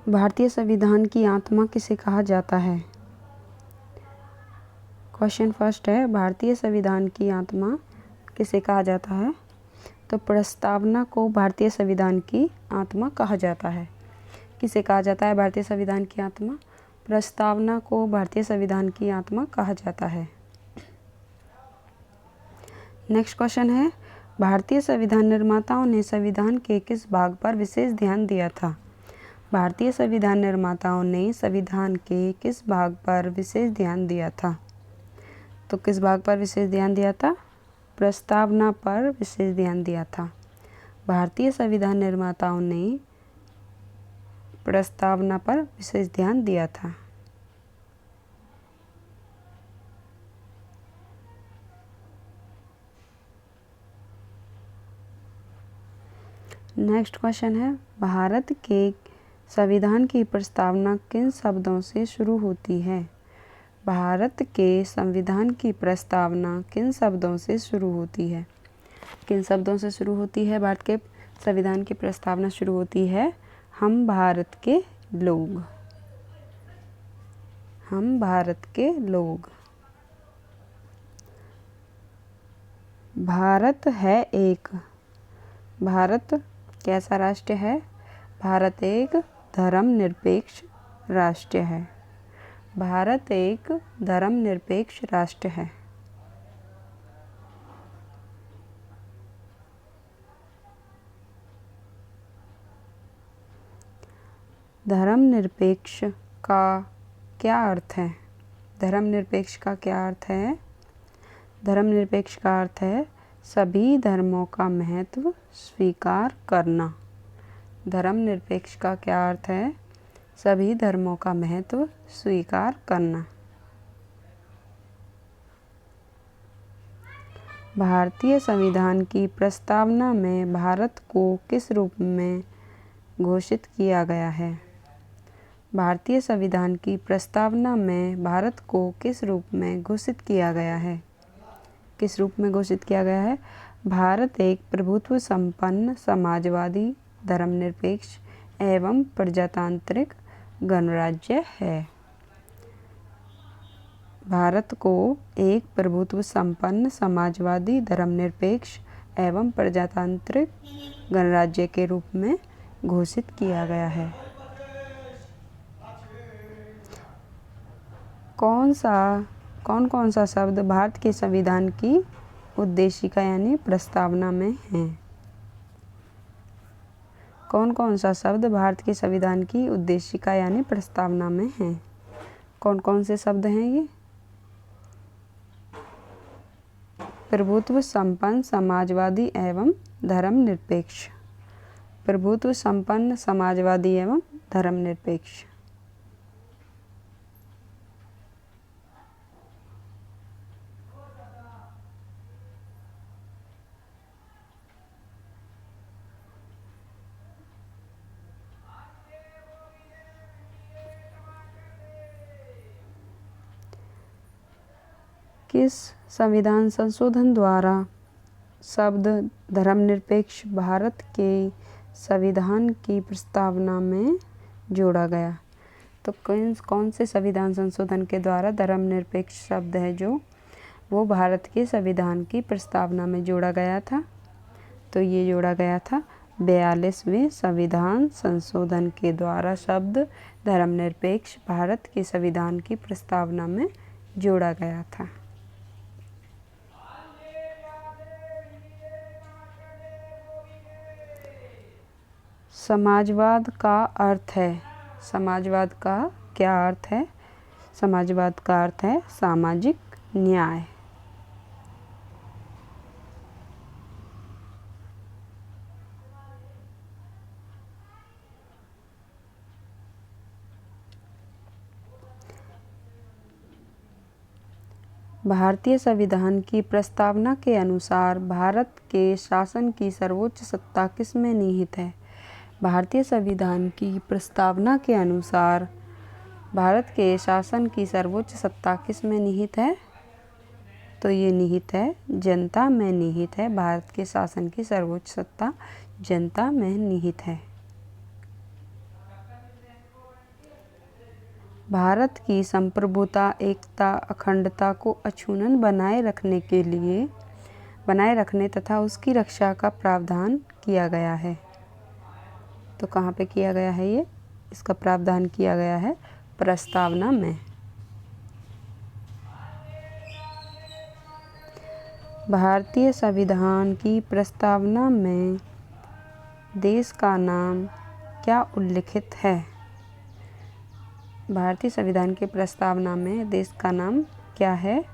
भारतीय संविधान की आत्मा किसे कहा जाता है? क्वेश्चन फर्स्ट है, भारतीय संविधान की आत्मा किसे कहा जाता है? तो प्रस्तावना को भारतीय संविधान की आत्मा कहा जाता है। किसे कहा जाता है भारतीय संविधान की आत्मा? प्रस्तावना को भारतीय संविधान की आत्मा कहा जाता है। नेक्स्ट क्वेश्चन है, भारतीय संविधान निर्माताओं ने संविधान के किस भाग पर विशेष ध्यान दिया था? भारतीय संविधान निर्माताओं ने संविधान के किस भाग पर विशेष ध्यान दिया था? तो किस भाग पर विशेष ध्यान दिया था? प्रस्तावना पर विशेष ध्यान दिया था। भारतीय संविधान निर्माताओं ने प्रस्तावना पर विशेष ध्यान दिया था। नेक्स्ट क्वेश्चन है, भारत के संविधान की प्रस्तावना किन शब्दों से शुरू होती है? भारत के संविधान की प्रस्तावना किन शब्दों से शुरू होती है? किन शब्दों से शुरू होती है? भारत के संविधान की प्रस्तावना शुरू होती है, हम भारत के लोग। हम भारत के लोग। भारत है एक। भारत कैसा राष्ट्र है? भारत एक धर्मनिरपेक्ष राष्ट्र है। भारत एक धर्मनिरपेक्ष राष्ट्र है। धर्मनिरपेक्ष का क्या अर्थ है? धर्मनिरपेक्ष का क्या अर्थ है? धर्मनिरपेक्ष का अर्थ है सभी धर्मों का महत्व स्वीकार करना। धर्मनिरपेक्ष का क्या अर्थ है? सभी धर्मों का महत्व स्वीकार करना। भारतीय संविधान की प्रस्तावना में भारत को किस रूप में घोषित किया गया है? भारतीय संविधान की प्रस्तावना में भारत को किस रूप में घोषित किया गया है? किस रूप में घोषित किया गया है? भारत एक प्रभुत्व संपन्न समाजवादी धर्मनिरपेक्ष एवं प्रजातांत्रिक गणराज्य है। भारत को एक प्रभुत्व संपन्न समाजवादी धर्मनिरपेक्ष एवं प्रजातांत्रिक गणराज्य के रूप में घोषित किया गया है। कौन कौन सा शब्द भारत के संविधान की उद्देशिका यानी प्रस्तावना में है? कौन कौन सा शब्द भारत के संविधान की उद्देशिका यानी प्रस्तावना में है? कौन कौन से शब्द हैं ये? प्रभुत्व संपन्न समाजवादी एवं धर्मनिरपेक्ष। प्रभुत्व संपन्न समाजवादी एवं धर्मनिरपेक्ष। किस संविधान संशोधन द्वारा शब्द धर्मनिरपेक्ष भारत के संविधान की प्रस्तावना में जोड़ा गया? तो कौन से संविधान संशोधन के द्वारा धर्मनिरपेक्ष शब्द है जो वो भारत के संविधान की प्रस्तावना में जोड़ा गया था? तो ये जोड़ा गया था 42वें संविधान संशोधन के द्वारा शब्द धर्मनिरपेक्ष भारत के संविधान की प्रस्तावना में जोड़ा गया था। समाजवाद का अर्थ है। समाजवाद का क्या अर्थ है? समाजवाद का अर्थ है सामाजिक न्याय। भारतीय संविधान की प्रस्तावना के अनुसार भारत के शासन की सर्वोच्च सत्ता किसमें निहित है? भारतीय संविधान की प्रस्तावना के अनुसार भारत के शासन की सर्वोच्च सत्ता किसमें निहित है? तो ये निहित है जनता में निहित है। भारत के शासन की सर्वोच्च सत्ता जनता में निहित है। भारत की संप्रभुता, एकता, अखंडता को अछूनन बनाए रखने तथा उसकी रक्षा का प्रावधान किया गया है। तो कहाँ पे किया गया है ये? इसका प्रावधान किया गया है प्रस्तावना में। भारतीय संविधान की प्रस्तावना में देश का नाम क्या उल्लिखित है? भारतीय संविधान की प्रस्तावना में देश का नाम क्या है?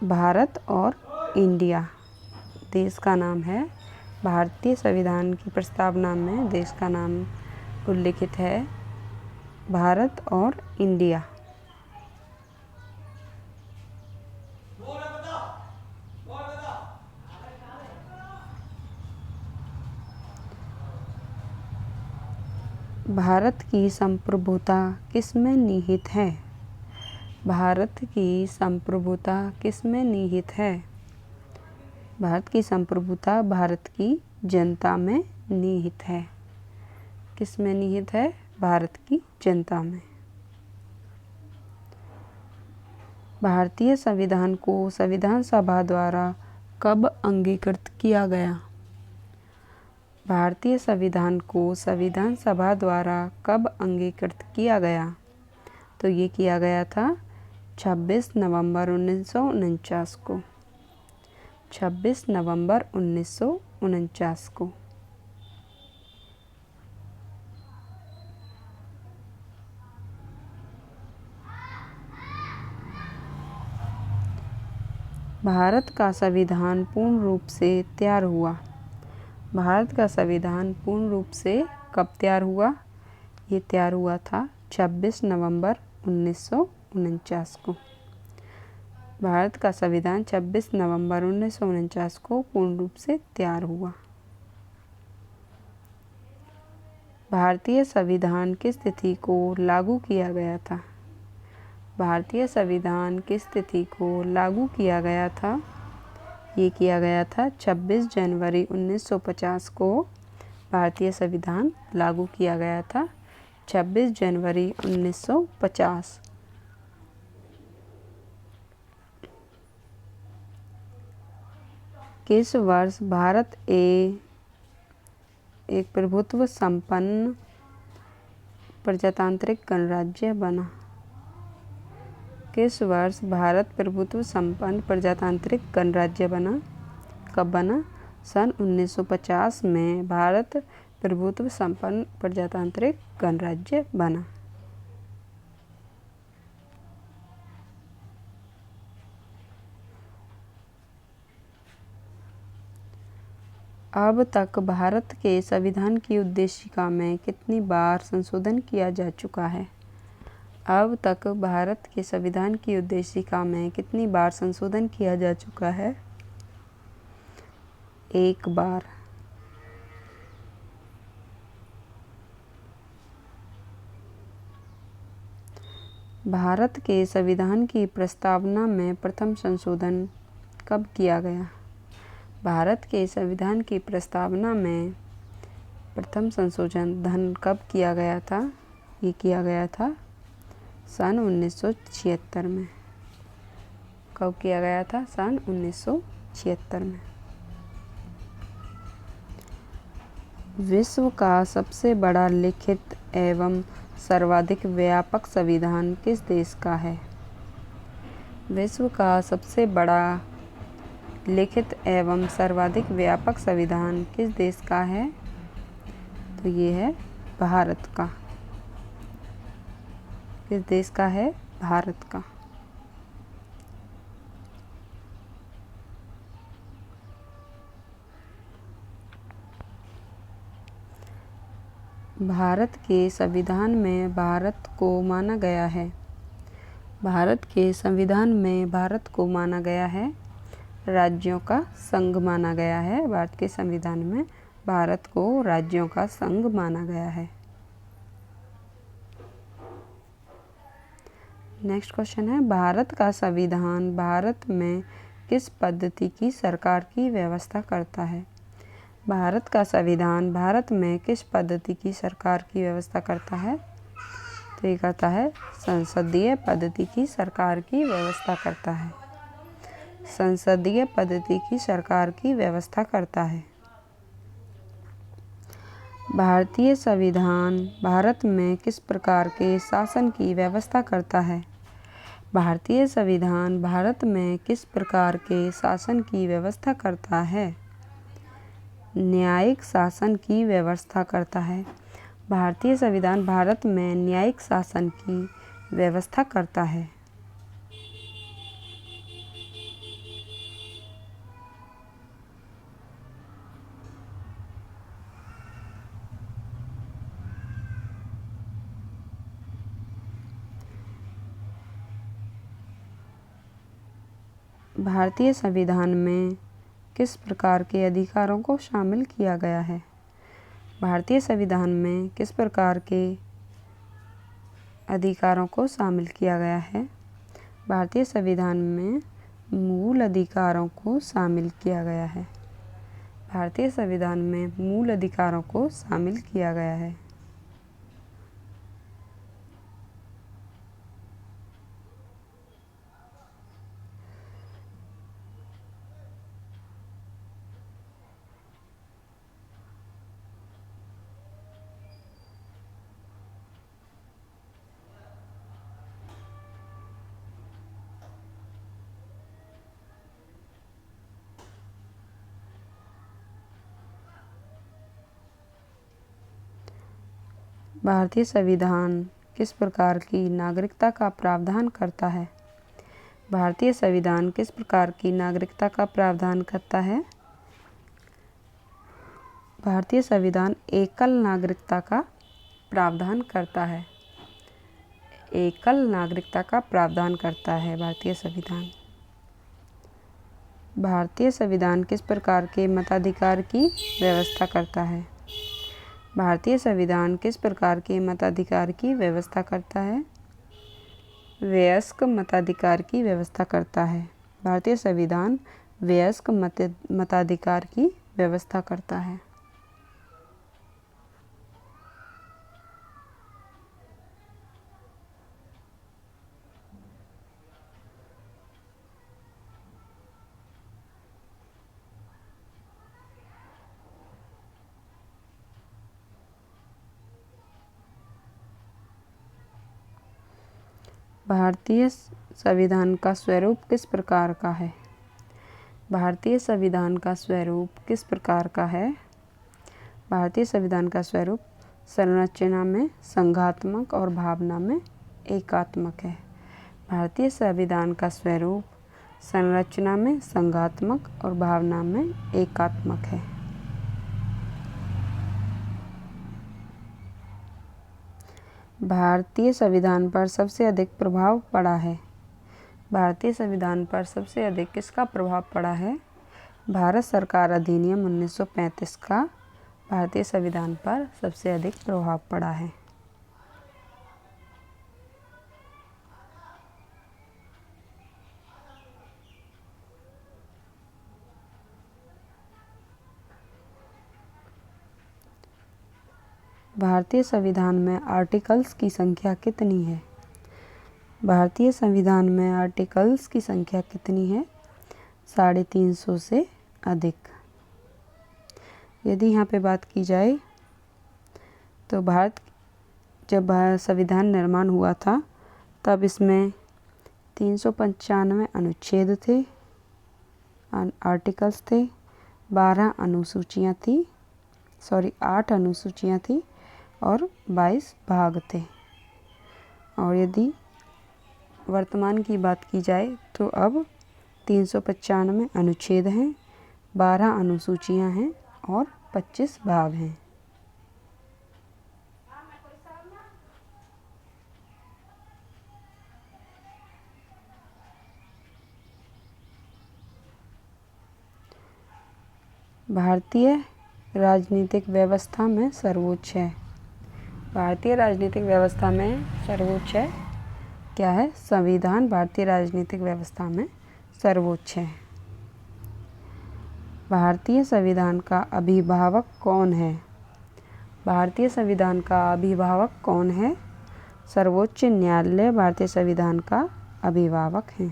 भारत और इंडिया। देश का नाम है, भारतीय संविधान की प्रस्तावना में देश का नाम उल्लिखित है भारत और इंडिया। भारत की संप्रभुता किसमें निहित है? भारत की संप्रभुता किसमें निहित है? भारत की संप्रभुता भारत की जनता में निहित है। किसमें निहित है? भारत की जनता में। भारतीय संविधान को संविधान सभा द्वारा कब अंगीकृत किया गया? भारतीय संविधान को संविधान सभा द्वारा कब अंगीकृत किया गया? तो ये किया गया था 26 नवंबर 1949 को। 26 नवंबर 1949 को। भारत का संविधान पूर्ण रूप से तैयार हुआ। भारत का संविधान पूर्ण रूप से कब तैयार हुआ? ये तैयार हुआ था 26 नवंबर 1949 को। भारत का संविधान 26 नवंबर 1949 को पूर्ण रूप से तैयार हुआ। भारतीय संविधान किस तिथि को लागू किया गया था? भारतीय संविधान किस तिथि को लागू किया गया था? ये किया गया था 26 जनवरी 1950 को भारतीय संविधान लागू किया गया था। 26 जनवरी 1950। किस वर्ष भारत एक प्रभुत्व संपन्न प्रजातांत्रिक गणराज्य बना? किस वर्ष भारत प्रभुत्व संपन्न प्रजातांत्रिक गणराज्य बना? कब बना? सन 1950 में भारत प्रभुत्व संपन्न प्रजातांत्रिक गणराज्य बना। अब तक भारत के संविधान की उद्देशिका में कितनी बार संशोधन किया जा चुका है? अब तक भारत के संविधान की उद्देशिका में कितनी बार संशोधन किया जा चुका है? एक बार। भारत के संविधान की प्रस्तावना में प्रथम संशोधन कब किया गया? भारत के संविधान की प्रस्तावना में प्रथम संशोधन कब किया गया था? ये किया गया था सन 1976 में। कब किया गया था? सन 1976 में। विश्व का सबसे बड़ा लिखित एवं सर्वाधिक व्यापक संविधान किस देश का है? विश्व का सबसे बड़ा लिखित एवं सर्वाधिक व्यापक संविधान किस देश का है? तो ये है भारत का। किस देश का है? भारत का। भारत के संविधान में भारत को माना गया है। भारत के संविधान में भारत को माना गया है राज्यों का संघ माना गया है। भारत के संविधान में भारत को राज्यों का संघ माना गया है। नेक्स्ट क्वेश्चन है, भारत का संविधान भारत में किस पद्धति की सरकार की व्यवस्था करता है? भारत का संविधान भारत में किस पद्धति की सरकार की व्यवस्था करता है? तो ये कहता है संसदीय पद्धति की सरकार की व्यवस्था करता है। संसदीय पद्धति की सरकार की व्यवस्था करता है। भारतीय संविधान भारत में किस प्रकार के शासन की व्यवस्था करता है? भारतीय संविधान भारत में किस प्रकार के शासन की व्यवस्था करता है? न्यायिक शासन की व्यवस्था करता है। भारतीय संविधान भारत में न्यायिक शासन की व्यवस्था करता है। भारतीय संविधान में किस प्रकार के अधिकारों को शामिल किया गया है? भारतीय संविधान में किस प्रकार के अधिकारों को शामिल किया गया है? भारतीय संविधान में मूल अधिकारों को शामिल किया गया है। भारतीय संविधान में मूल अधिकारों को शामिल किया गया है। भारतीय संविधान किस प्रकार की नागरिकता का प्रावधान करता है? भारतीय संविधान किस प्रकार की नागरिकता का प्रावधान करता है? भारतीय संविधान एकल नागरिकता का प्रावधान करता है। एकल नागरिकता का प्रावधान करता है भारतीय संविधान। भारतीय संविधान किस प्रकार के मताधिकार की व्यवस्था करता है? भारतीय संविधान किस प्रकार के मताधिकार की व्यवस्था करता है? वयस्क मताधिकार की व्यवस्था करता है। भारतीय संविधान वयस्क मताधिकार की व्यवस्था करता है। भारतीय संविधान का स्वरूप किस प्रकार का है? भारतीय संविधान का स्वरूप किस प्रकार का है? भारतीय संविधान का स्वरूप संरचना में संघात्मक और भावना में एकात्मक है। भारतीय संविधान का स्वरूप संरचना में संघात्मक और भावना में एकात्मक है। भारतीय संविधान पर सबसे अधिक प्रभाव पड़ा है। भारतीय संविधान पर सबसे अधिक किसका प्रभाव पड़ा है? भारत सरकार अधिनियम 1935 का भारतीय संविधान पर सबसे अधिक प्रभाव पड़ा है। भारतीय संविधान में आर्टिकल्स की संख्या कितनी है? भारतीय संविधान में आर्टिकल्स की संख्या कितनी है? 350 से अधिक। यदि यहाँ पे बात की जाए तो जब संविधान निर्माण हुआ था तब इसमें 395 अनुच्छेद थे, आर्टिकल्स थे, 8 अनुसूचियाँ थी और 22 भाग थे। और यदि वर्तमान की बात की जाए तो अब 395 अनुच्छेद हैं, 12 अनुसूचियाँ हैं और 25 भाग हैं। भारतीय राजनीतिक व्यवस्था में सर्वोच्च है। भारतीय राजनीतिक व्यवस्था में सर्वोच्च है क्या है? संविधान भारतीय राजनीतिक व्यवस्था में सर्वोच्च है। भारतीय संविधान का अभिभावक कौन है? भारतीय संविधान का अभिभावक कौन है? सर्वोच्च न्यायालय भारतीय संविधान का अभिभावक है।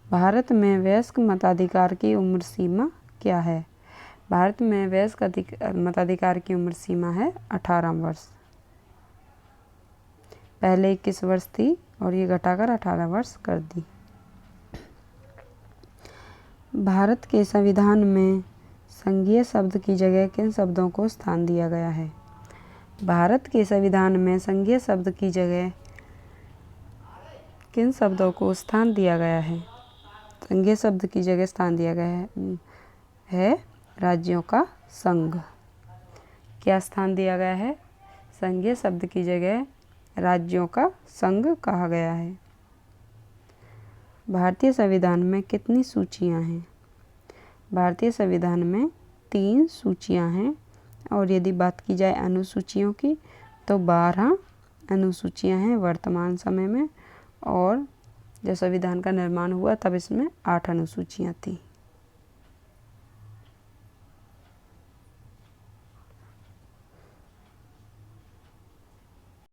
भारत में वयस्क मताधिकार की उम्र सीमा क्या है? भारत में वयस्क मताधिकार की उम्र सीमा है 18 वर्ष। पहले 21 वर्ष थी और ये घटाकर 18 वर्ष कर दी। भारत के संविधान में संघीय शब्द की जगह किन शब्दों को स्थान दिया गया है? भारत के संविधान में संघीय शब्द की जगह किन शब्दों को स्थान दिया गया है? संघीय शब्द की जगह स्थान दिया गया है राज्यों का संघ। क्या स्थान दिया गया है? संघीय शब्द की जगह राज्यों का संघ कहा गया है। भारतीय संविधान में कितनी सूचियां हैं? भारतीय संविधान में 3 सूचियां हैं और यदि बात की जाए अनुसूचियों की तो 12 अनुसूचियां हैं वर्तमान समय में, और जब संविधान का निर्माण हुआ तब इसमें 8 अनुसूचियां थी।